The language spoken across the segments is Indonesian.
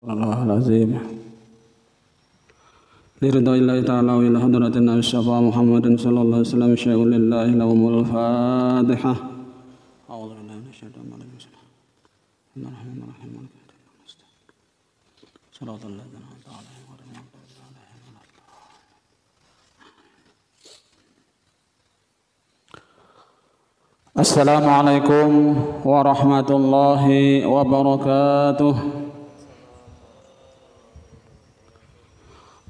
الله العظيم لرضا الله تعالى وإلى حضرة النبي الشفاء محمد صلى الله عليه وسلم شيء لله لهم الفاتحة. أعوذ بالله من الشيطان الرجيم. بسم الله الرحمن الرحيم. صراط الذين أنعمت عليهم غير المغضوب عليهم ولا الضالين. السلام عليكم ورحمة الله وبركاته.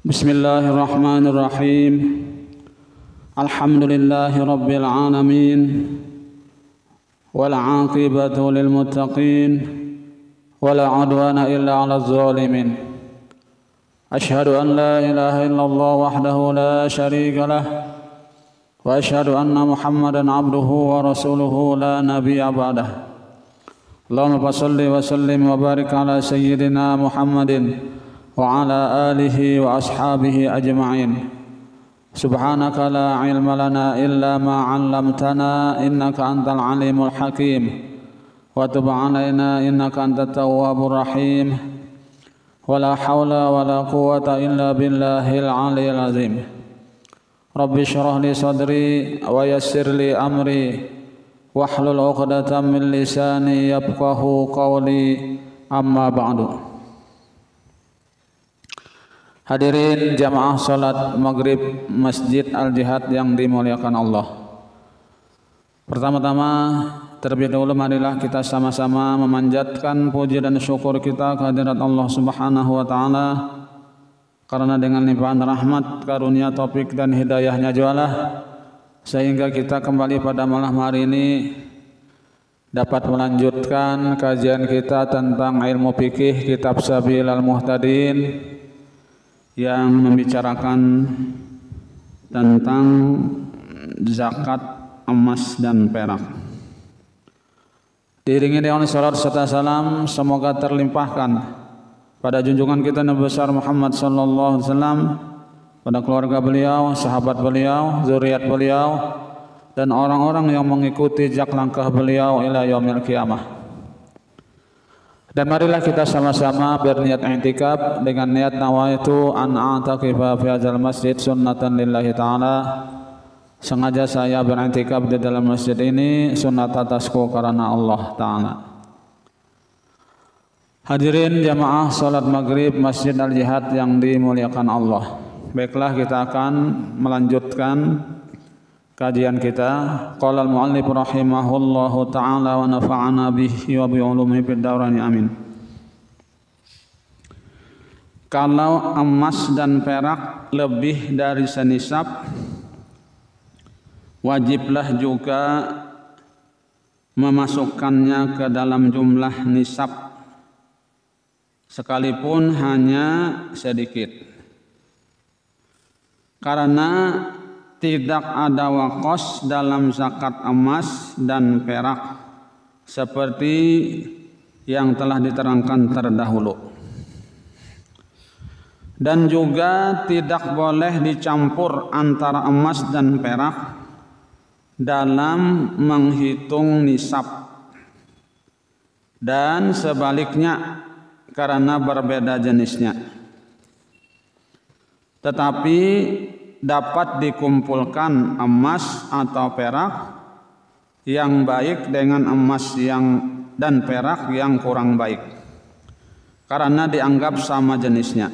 Bismillahirrahmanirrahim. Alhamdulillahi rabbil alamin. Wal 'aqibatu lil muttaqin. Wala 'udwana illa 'alal zalimin. Asyhadu an la ilaha illallah wahdahu la syarika lah. Wa asyhadu anna Muhammadan 'abduhu wa rasuluhu la nabiyya ba'dah. Allahumma shalli wa sallim wa barik ala sayyidina Muhammadin wa ala alihi wa ashabihi ajma'in. Subhanaka la ilma lana illa ma 'allamtana innaka antal alimul hakim. Wa tub 'alaina innaka antat tawwabur rahim. Wa la haula wa la quwwata illa billahil aliyyil azim. Rabbi shrah li sadri wa yassir li amri wahlul 'uqdatam min lisani yafqahu qawli. Amma ba'du. Hadirin jamaah salat maghrib Masjid Al-Jihad yang dimuliakan Allah. Pertama-tama terlebih dahulu marilah kita sama-sama memanjatkan puji dan syukur kita kehadirat Allah Subhanahu wa taala, karena dengan limpahan rahmat, karunia, taufik dan hidayahnya jualah sehingga kita kembali pada malam hari ini dapat melanjutkan kajian kita tentang ilmu fikih kitab Sabilal Muhtadin yang membicarakan tentang zakat emas dan perak. Diiringi dengan salat serta salam semoga terlimpahkan pada junjungan kita Nabi besar Muhammad sallallahu alaihi wasallam, pada keluarga beliau, sahabat beliau, zuriat beliau, dan orang-orang yang mengikuti jejak langkah beliau ila yaumil qiyamah. Dan marilah kita sama-sama berniat i'tikaf dengan niat nawaitu an a'takifa fi hadzal masjid sunnatan lillahi ta'ala. Sengaja saya beriktikaf di dalam masjid ini sunnat atasku karena Allah Ta'ala. Hadirin jamaah salat maghrib Masjid Al-Jihad yang dimuliakan Allah. Baiklah, kita akan melanjutkan kajian kita. Qala al-muallif rahimahullahu ta'ala wa nafa'ana bihi wa bi ulumihi fid darain amin. Kalau emas dan perak lebih dari senisab, wajiblah juga memasukkannya ke dalam jumlah nisab sekalipun hanya sedikit, karena tidak ada wakos dalam zakat emas dan perak seperti yang telah diterangkan terdahulu. Dan juga tidak boleh dicampur antara emas dan perak dalam menghitung nisab, dan sebaliknya karena berbeda jenisnya. Tetapi dapat dikumpulkan emas atau perak yang baik dengan emas dan perak yang kurang baik, karena dianggap sama jenisnya.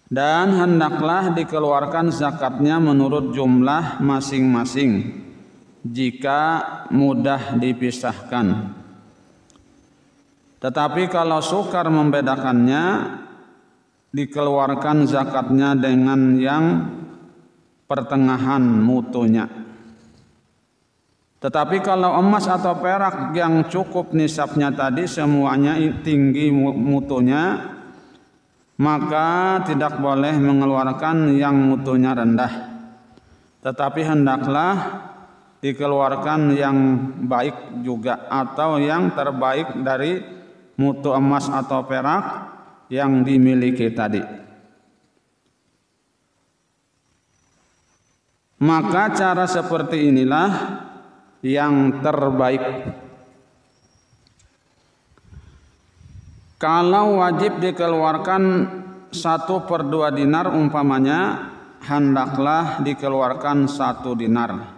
Dan hendaklah dikeluarkan zakatnya menurut jumlah masing-masing jika mudah dipisahkan. Tetapi kalau sukar membedakannya, dikeluarkan zakatnya dengan yang pertengahan mutunya. Tetapi kalau emas atau perak yang cukup nisabnya tadi semuanya tinggi mutunya, maka tidak boleh mengeluarkan yang mutunya rendah, tetapi hendaklah dikeluarkan yang baik juga atau yang terbaik dari mutu emas atau perak yang dimiliki tadi. Maka cara seperti inilah yang terbaik. Kalau wajib dikeluarkan 1/2 dinar umpamanya, hendaklah dikeluarkan 1 dinar.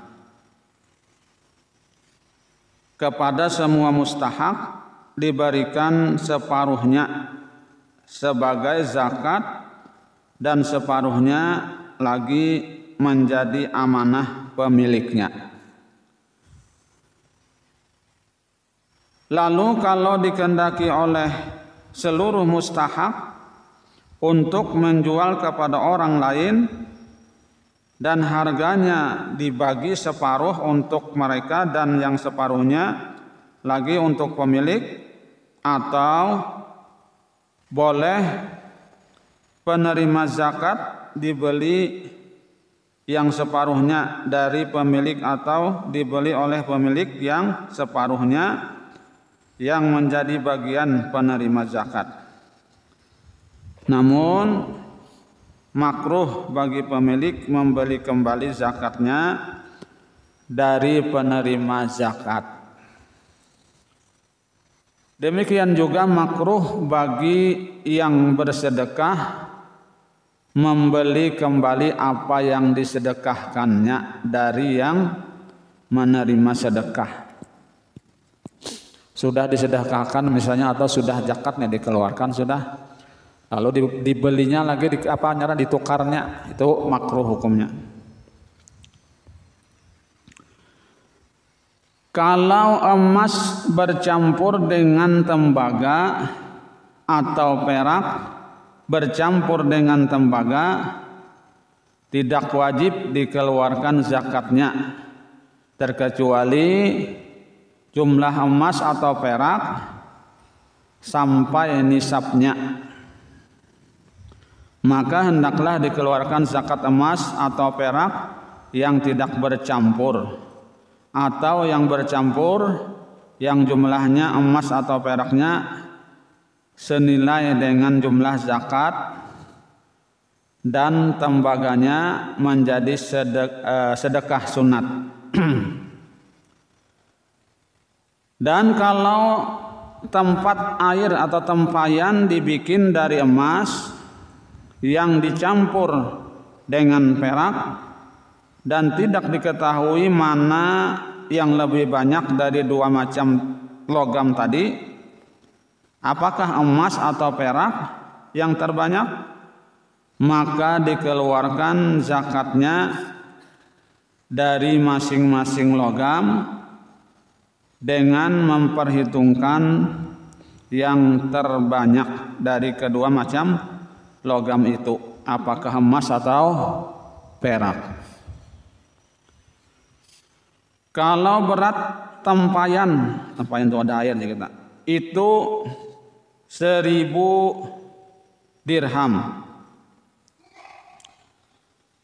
Kepada semua mustahak diberikan separuhnya sebagai zakat dan separuhnya lagi menjadi amanah pemiliknya. Lalu kalau dikehendaki oleh seluruh mustahak untuk menjual kepada orang lain dan harganya dibagi separuh untuk mereka dan yang separuhnya lagi untuk pemilik, atau boleh penerima zakat dibeli yang separuhnya dari pemilik atau dibeli oleh pemilik yang separuhnya yang menjadi bagian penerima zakat. Namun makruh bagi pemilik membeli kembali zakatnya dari penerima zakat. Demikian juga makruh bagi yang bersedekah membeli kembali apa yang disedekahkannya dari yang menerima sedekah. Sudah disedekahkan misalnya atau sudah zakatnya dikeluarkan sudah, lalu dibelinya lagi ditukarnya, itu makruh hukumnya. Kalau emas bercampur dengan tembaga atau perak bercampur dengan tembaga, tidak wajib dikeluarkan zakatnya, terkecuali jumlah emas atau perak sampai nisabnya. Maka hendaklah dikeluarkan zakat emas atau perak yang tidak bercampur, atau yang bercampur yang jumlahnya emas atau peraknya senilai dengan jumlah zakat dan tembaganya menjadi sedekah sunat. Dan kalau tempat air atau tempayan dibikin dari emas yang dicampur dengan perak dan tidak diketahui mana yang lebih banyak dari 2 macam logam tadi, apakah emas atau perak yang terbanyak, maka dikeluarkan zakatnya dari masing-masing logam dengan memperhitungkan yang terbanyak dari kedua macam logam itu, apakah emas atau perak. Kalau berat tempayan itu ada airnya kita, itu 1000 dirham.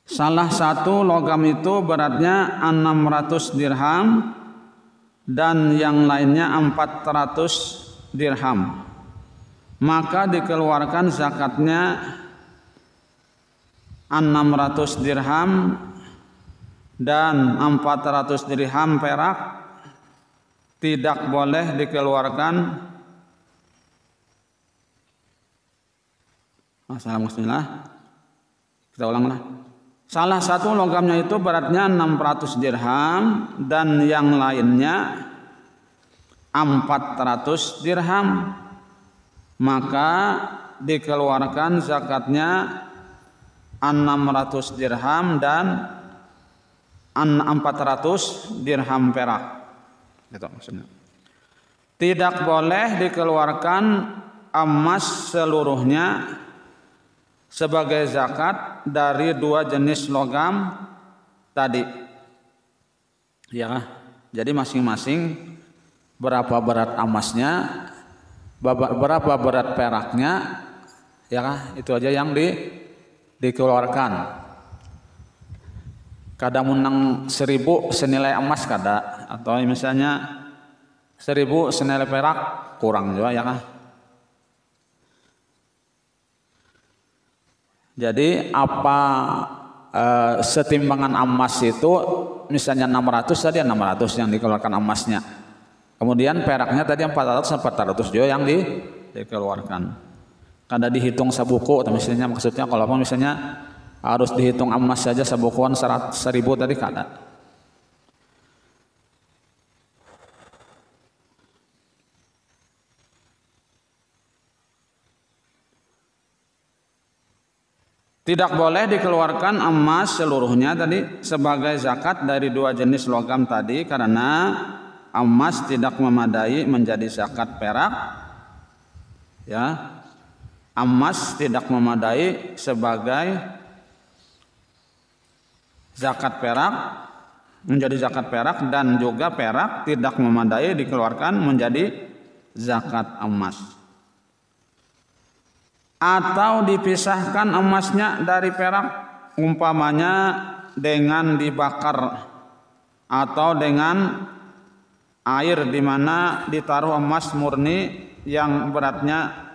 Salah satu logam itu beratnya 600 dirham dan yang lainnya 400 dirham. Maka dikeluarkan zakatnya 600 dirham dan 400 dirham perak. Tidak boleh dikeluarkan kita ulanglah. Salah satu logamnya itu beratnya 600 dirham dan yang lainnya 400 dirham. Maka dikeluarkan zakatnya 600 dirham dan 400 dirham perak. Itu maksudnya. Tidak boleh dikeluarkan emas seluruhnya sebagai zakat dari 2 jenis logam tadi. Ya, jadi masing-masing berapa berat emasnya, berapa berat peraknya, ya itu aja yang dikeluarkan. Kadang menang 1000 senilai emas kada, atau misalnya 1000 senilai perak kurang juga ya kan. Jadi apa setimbangan emas itu misalnya 600 tadi 600 yang dikeluarkan emasnya. Kemudian peraknya tadi 400 juga yang dikeluarkan. Kada dihitung sabuku, misalnya maksudnya kalau misalnya harus dihitung emas saja sabukuan 100.000 tadi kada. Tidak boleh dikeluarkan emas seluruhnya tadi sebagai zakat dari dua jenis logam tadi karena emas tidak memadai menjadi zakat perak. Ya. Emas tidak memadai sebagai zakat perak menjadi zakat perak dan juga perak tidak memadai dikeluarkan menjadi zakat emas. Atau dipisahkan emasnya dari perak umpamanya dengan dibakar atau dengan air di mana ditaruh emas murni yang beratnya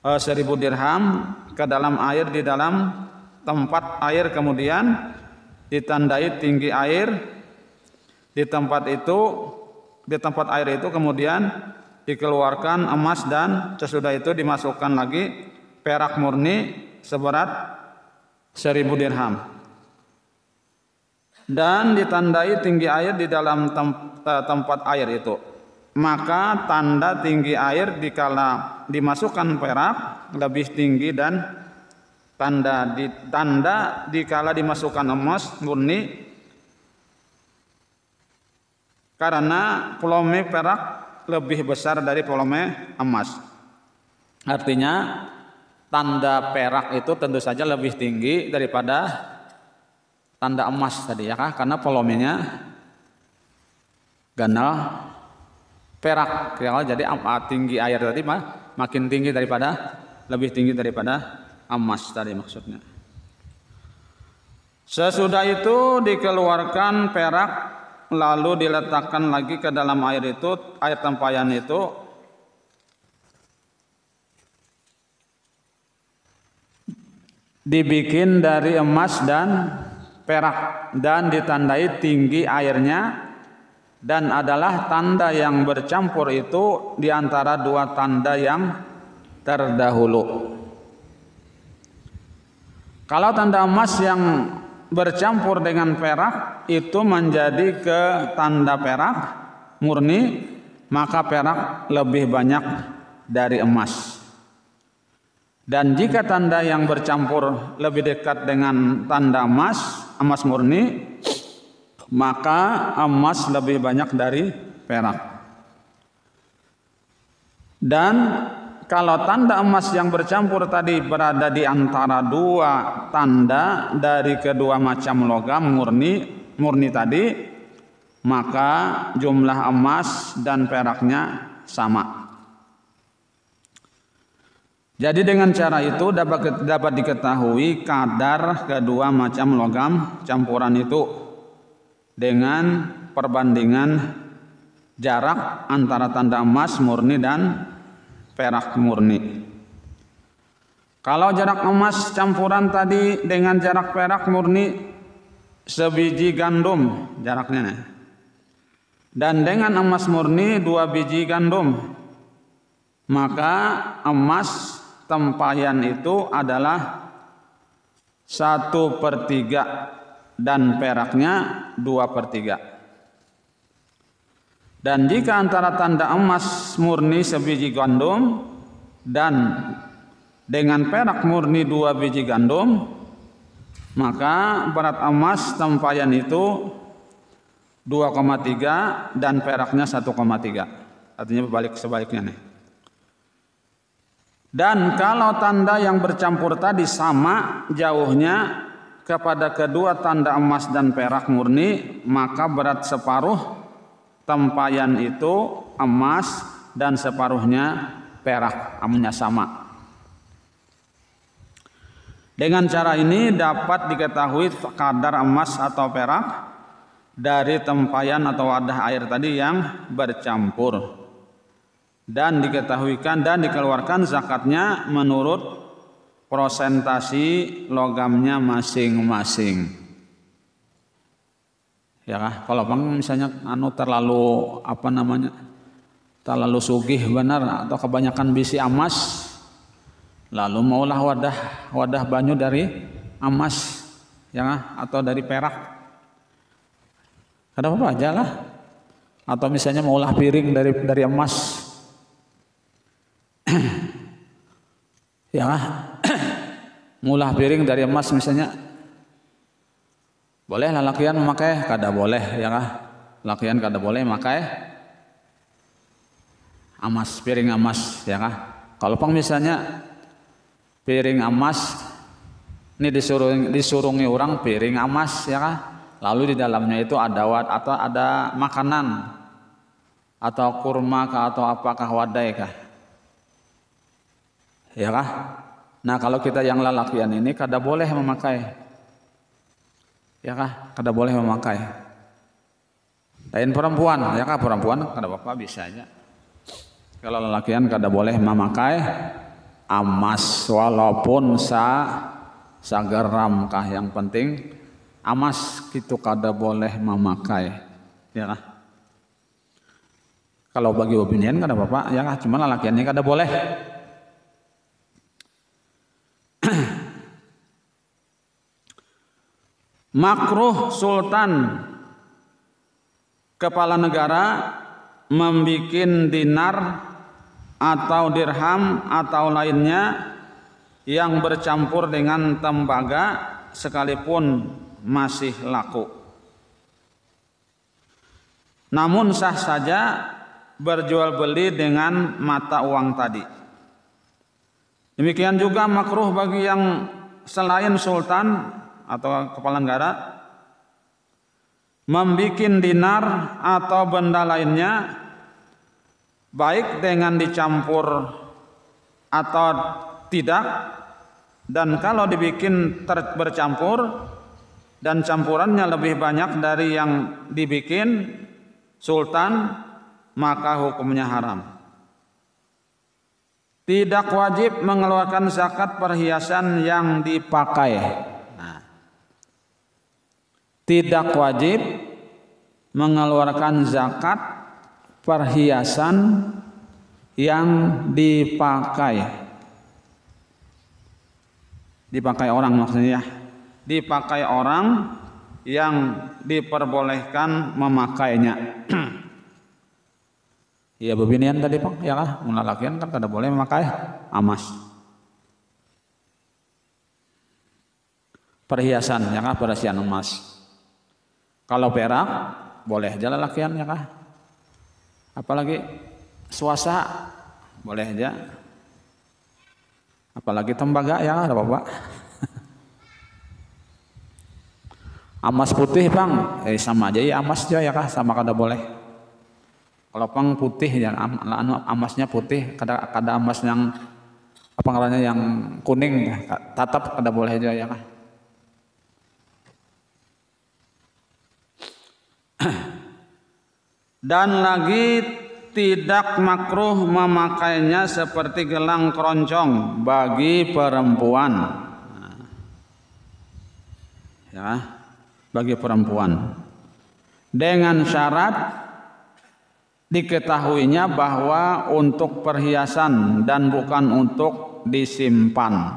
1.000 dirham ke dalam air di dalam tempat air kemudian ditandai tinggi air di tempat air itu kemudian dikeluarkan emas dan sesudah itu dimasukkan lagi perak murni seberat 1.000 dirham dan ditandai tinggi air di dalam tempat air itu. Maka tanda tinggi air dikala dimasukkan perak lebih tinggi dan tanda dikala dimasukkan emas murni karena volume perak lebih besar dari volume emas. Artinya tanda perak itu tentu saja lebih tinggi daripada tanda emas tadi ya kah? Karena volumenya ganal perak ya, jadi tinggi air tadi makin tinggi lebih tinggi daripada emas tadi maksudnya. Sesudah itu dikeluarkan perak lalu diletakkan lagi ke dalam air itu, air tempayan itu dibikin dari emas dan perak dan ditandai tinggi airnya dan adalah tanda yang bercampur itu diantara dua tanda yang terdahulu. Kalau tanda emas yang bercampur dengan perak itu menjadi ke tanda perak murni, maka perak lebih banyak dari emas. Dan jika tanda yang bercampur lebih dekat dengan tanda emas murni, maka emas lebih banyak dari perak. Dan kalau tanda emas yang bercampur tadi berada di antara dua tanda dari kedua macam logam murni tadi, maka jumlah emas dan peraknya sama. Jadi dengan cara itu dapat diketahui kadar kedua macam logam campuran itu dengan perbandingan jarak antara tanda emas murni dan perak murni. Kalau jarak emas campuran tadi dengan jarak perak murni sebiji gandum jaraknya, dan dengan emas murni 2 biji gandum, maka emas tempayan itu adalah 1/3 dan peraknya 2/3. Dan jika antara tanda emas murni sebiji gandum dan dengan perak murni 2 biji gandum, maka berat emas tempayan itu 2,3 dan peraknya 1,3. Artinya berbalik sebaliknya nih. Dan kalau tanda yang bercampur tadi sama jauhnya kepada kedua tanda emas dan perak murni, maka berat separuh tempayan itu emas dan separuhnya perak, amunnya sama. Dengan cara ini dapat diketahui kadar emas atau perak dari tempayan atau wadah air tadi yang bercampur, dan diketahuikan dan dikeluarkan zakatnya menurut prosentasi logamnya masing-masing. Ya, kalau misalnya terlalu terlalu sugih benar atau kebanyakan bisi emas, lalu maulah wadah banyu dari emas ya, atau dari perak, ada apa aja lah. Atau misalnya maulah piring dari emas ya, maulah piring dari emas misalnya, boleh lah lakian memakai, kada boleh ya kah, lakian kada boleh memakai emas, piring emas ya kah. Kalau pang misalnya piring emas ini disurungi orang piring emas ya kah, lalu di dalamnya itu ada atau ada makanan atau kurma kah atau apakah wadai kah ya kah. Nah kalau kita yang lelakian ini kada boleh memakai ya kah, kada boleh memakai. Lain perempuan ya kah, perempuan kada apa-apa bisa aja. Kalau lelakian kada boleh memakai emas walaupun sageram kah, yang penting emas gitu kada boleh memakai ya kah. Kalau bagi opinian kada apa-apa ya kah, cuma lelakiannya kada boleh. Makruh sultan kepala negara membikin dinar atau dirham atau lainnya yang bercampur dengan tembaga sekalipun masih laku. Namun sah saja berjual beli dengan mata uang tadi. Demikian juga makruh bagi yang selain sultan atau kepala negara membikin dinar atau benda lainnya baik dengan dicampur atau tidak, dan kalau dibikin bercampur dan campurannya lebih banyak dari yang dibikin sultan, maka hukumnya haram. Tidak wajib mengeluarkan zakat perhiasan yang dipakai. Nah, tidak wajib mengeluarkan zakat perhiasan yang dipakai orang, maksudnya dipakai orang yang diperbolehkan memakainya. Iya beginian tadi Pak ya lah, lelakian kan kada boleh memakai emas, perhiasan ya kah, perhiasan emas. Kalau perak boleh aja lelakian ya kah, apalagi swasta boleh aja, apalagi tembaga ya ada apa-apa. Emas putih Bang, sama aja ya emas aja ya kah, sama kada boleh. Kalau pang putih ya emasnya putih, kada emas yang apa namanya yang kuning tetap kada boleh aja ya kah. Dan lagi tidak makruh memakainya seperti gelang keroncong bagi perempuan. Ya, bagi perempuan. Dengan syarat diketahuinya bahwa untuk perhiasan dan bukan untuk disimpan.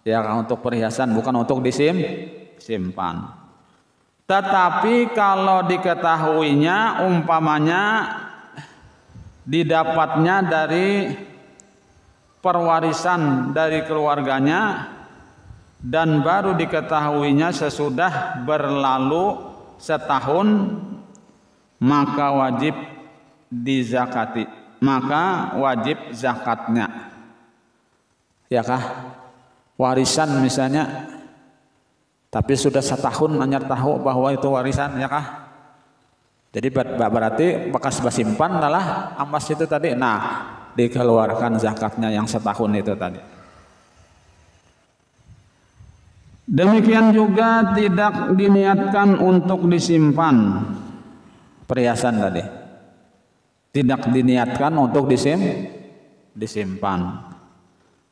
Ya, untuk perhiasan bukan untuk disimpan. Tetapi kalau diketahuinya umpamanya didapatnya dari perwarisan dari keluarganya dan baru diketahuinya sesudah berlalu setahun, maka wajib dizakati, maka wajib zakatnya ya kah. Warisan misalnya tapi sudah setahun anyar tahu bahwa itu warisan ya kah, jadi berarti bekas bersimpan adalah emas itu tadi, nah dikeluarkan zakatnya yang setahun itu tadi. Demikian juga tidak diniatkan untuk disimpan perhiasan tadi, tidak diniatkan untuk disimpan.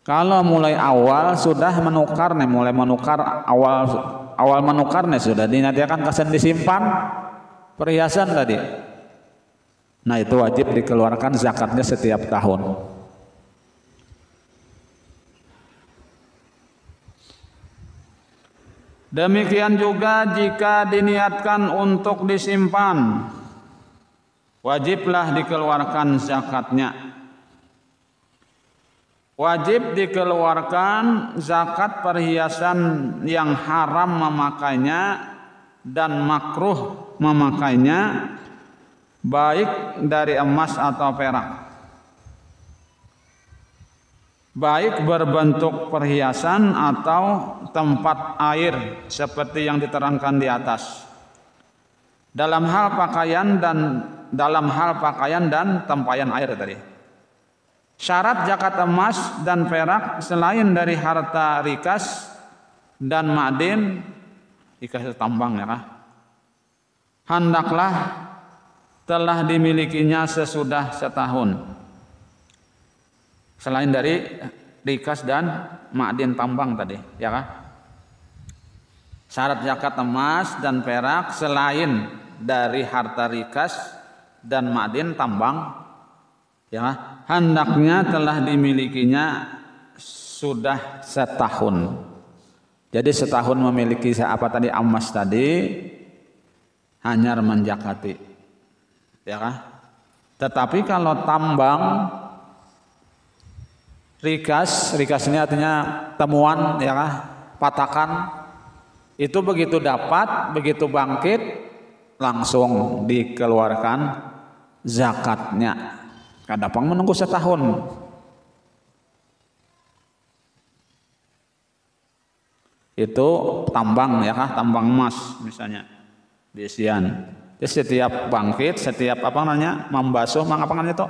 Kalau mulai awal sudah menukar nih, mulai menukar awal menukar nih sudah diniatkan kesan disimpan perhiasan tadi. Nah itu wajib dikeluarkan zakatnya setiap tahun. Demikian juga jika diniatkan untuk disimpan, wajiblah dikeluarkan zakatnya. Wajib dikeluarkan zakat perhiasan yang haram memakainya dan makruh memakainya, baik dari emas atau perak, baik berbentuk perhiasan atau tempat air seperti yang diterangkan di atas, dalam hal pakaian dan tempayan air tadi. Syarat zakat emas dan perak selain dari harta rikas dan ma'din, rikas itu tambang ya kah? Hendaklah telah dimilikinya sesudah setahun. Selain dari rikas dan ma'din tambang tadi, ya kah? Syarat zakat emas dan perak selain dari harta rikas dan ma'din tambang, ya, hendaknya telah dimilikinya sudah setahun. Jadi setahun memiliki apa tadi, emas tadi, hanya menjakati, ya kah? Tetapi kalau tambang rikas ini artinya temuan, ya kah? Patakan itu begitu dapat, begitu bangkit langsung dikeluarkan zakatnya. Kadang menunggu setahun. Itu tambang ya kah? Tambang emas misalnya di Isian. Jadi setiap bangkit, setiap apa namanya, membasuh, apa namanya itu?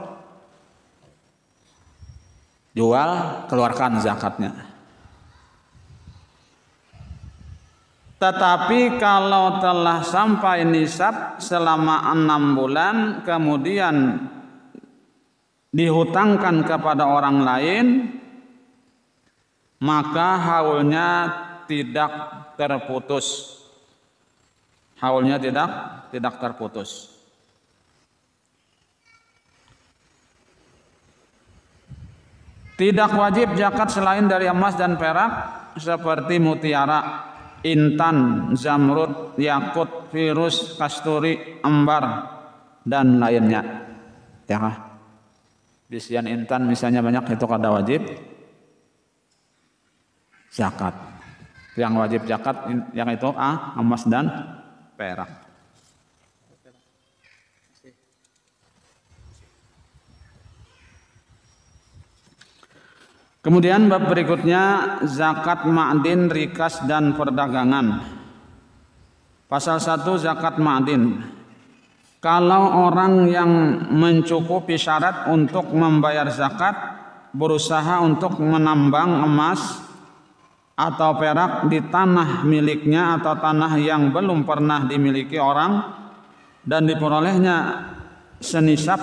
Jual, keluarkan zakatnya. Tetapi kalau telah sampai nisab selama 6 bulan kemudian dihutangkan kepada orang lain, maka haulnya tidak terputus. Haulnya tidak terputus. Tidak wajib zakat selain dari emas dan perak seperti mutiara, intan, zamrud, yakut, virus, kasturi, ambar dan lainnya. Ya. Bisian intan misalnya banyak, itu kada wajib zakat. Yang wajib zakat yang itu emas dan perak. Kemudian bab berikutnya zakat ma'din, rikas dan perdagangan. Pasal 1 zakat ma'din. Kalau orang yang mencukupi syarat untuk membayar zakat berusaha untuk menambang emas atau perak di tanah miliknya atau tanah yang belum pernah dimiliki orang dan diperolehnya senisab,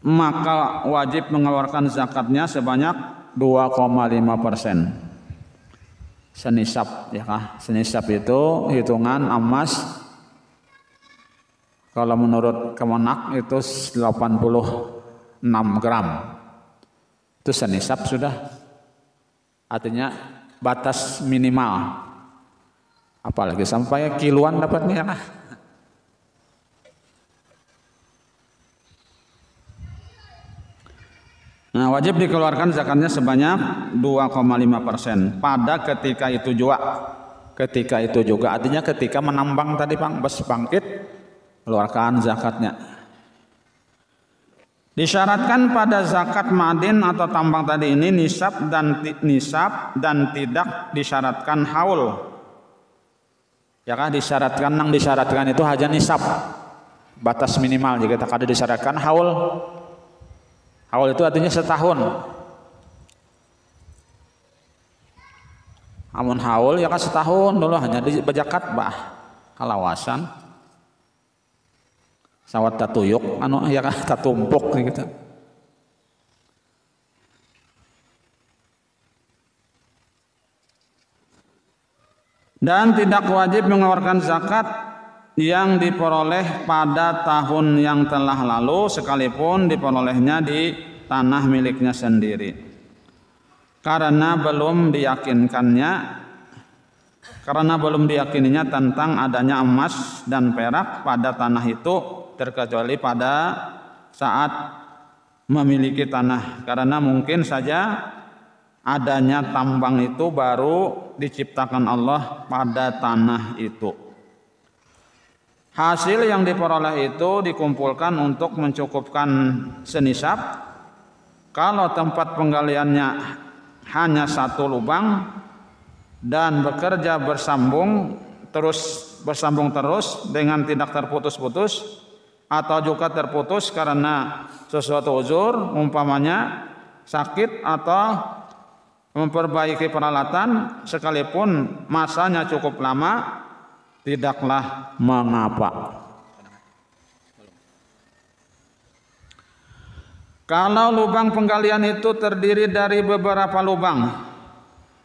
maka wajib mengeluarkan zakatnya sebanyak 2,5%. Senisab ya kah? Senisab itu hitungan emas. Kalau menurut Kemenak itu 86 gram. Itu senisab sudah. Artinya batas minimal. Apalagi sampai kiloan dapatnya ya. Nah, wajib dikeluarkan zakatnya sebanyak 2,5% pada ketika itu juga. Ketika itu juga artinya ketika menambang tadi Bang, bes bangkit, keluarkan zakatnya. Disyaratkan pada zakat ma'din atau tambang tadi ini nisab dan tidak disyaratkan haul. Ya kan, disyaratkan itu hanya nisab. Batas minimal, jika tak ada disyaratkan haul. Haul itu artinya setahun. Amun haul ya kan setahun dulu hanya di zakat kalawasan. Sawat tatuyuk ya kan tatumpuk gitu. Dan tidak wajib mengeluarkan zakat yang diperoleh pada tahun yang telah lalu sekalipun diperolehnya di tanah miliknya sendiri, karena belum diyakininya tentang adanya emas dan perak pada tanah itu, terkecuali pada saat memiliki tanah, karena mungkin saja adanya tambang itu baru diciptakan Allah pada tanah itu. Hasil yang diperoleh itu dikumpulkan untuk mencukupkan senisab. Kalau tempat penggaliannya hanya satu lubang dan bekerja bersambung terus dengan tidak terputus-putus, atau juga terputus karena sesuatu uzur, umpamanya sakit atau memperbaiki peralatan, sekalipun masanya cukup lama, tidaklah mengapa. Kalau lubang penggalian itu terdiri dari beberapa lubang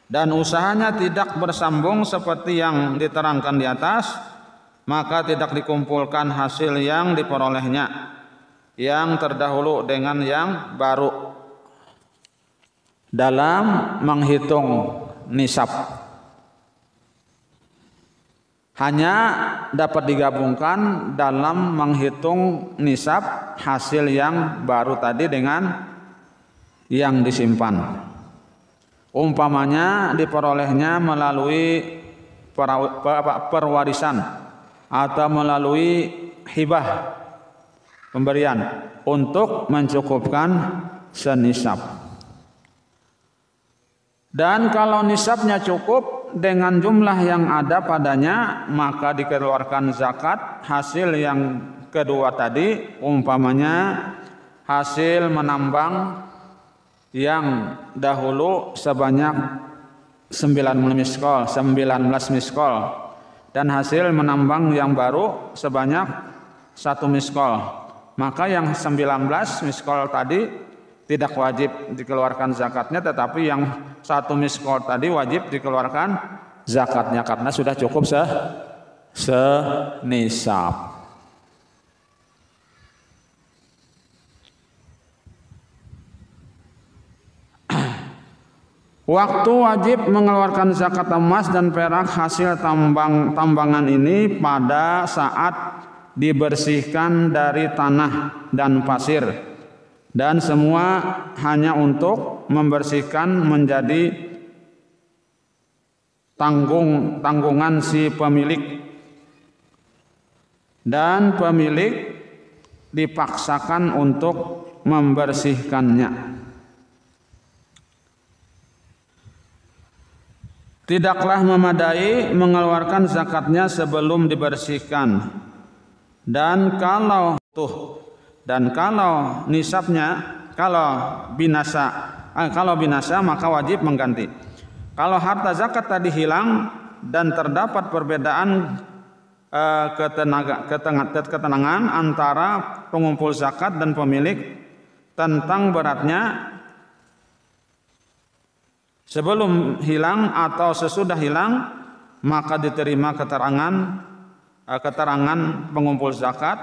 dan usahanya tidak bersambung seperti yang diterangkan di atas, maka tidak dikumpulkan hasil yang diperolehnya yang terdahulu dengan yang baru dalam menghitung nisab. Hanya dapat digabungkan dalam menghitung nisab hasil yang baru tadi dengan yang disimpan. Umpamanya diperolehnya melalui perwarisan atau melalui hibah, pemberian, untuk mencukupkan senisab. Dan kalau nisabnya cukup dengan jumlah yang ada padanya, maka dikeluarkan zakat hasil yang kedua tadi, umpamanya hasil menambang yang dahulu sebanyak 19 miskol dan hasil menambang yang baru sebanyak 1 miskol, maka yang 19 miskol tadi tidak wajib dikeluarkan zakatnya, tetapi yang 1 miskol tadi wajib dikeluarkan zakatnya karena sudah cukup senisab. Waktu wajib mengeluarkan zakat emas dan perak hasil tambangan ini pada saat dibersihkan dari tanah dan pasir, dan semua hanya untuk membersihkan menjadi tanggungan si pemilik, dan pemilik dipaksakan untuk membersihkannya. Tidaklah memadai mengeluarkan zakatnya sebelum dibersihkan, dan kalau nisabnya kalau binasa maka wajib mengganti. Kalau harta zakat tadi hilang dan terdapat perbedaan ketenangan antara pengumpul zakat dan pemilik tentang beratnya sebelum hilang atau sesudah hilang, maka diterima keterangan pengumpul zakat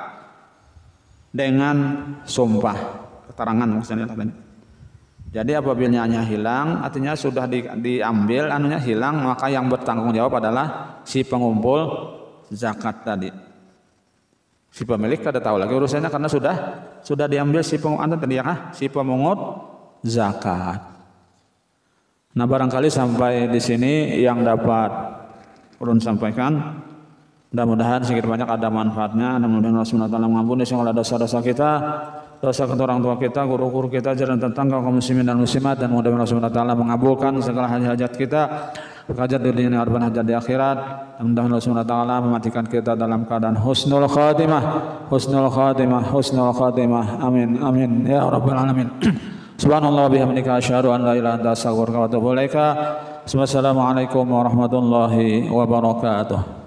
dengan sumpah. Keterangan maksudnya. Jadi apabila hanya hilang, artinya sudah diambil, hilang, maka yang bertanggung jawab adalah si pengumpul zakat tadi. Si pemilik kada tahu lagi urusannya karena sudah diambil si pemungut zakat. Nah, barangkali sampai di sini yang dapat ulun sampaikan. Mudah-mudahan sedikit banyak ada manfaatnya. Mudah-mudahan Allah Subhanahu wa taala mengampuni segala dosa-dosa kita, dosa kedua orang tua kita, guru-guru kita, jalan tetangga kaum muslimin dan muslimat, dan mudah-mudahan Allah Subhanahu wa taala mengabulkan segala hajat kita, hajat di dunia dan hajat di akhirat. Mudah-mudahan Allah Subhanahu wa taala mematikan kita dalam keadaan husnul khatimah. Amin amin ya rabbal alamin. Subhanallah bihamdika asyhadu an la ilaha illa anta astaghfiruka wa atubu ilaika. Wassalamualaikum warahmatullahi wabarakatuh.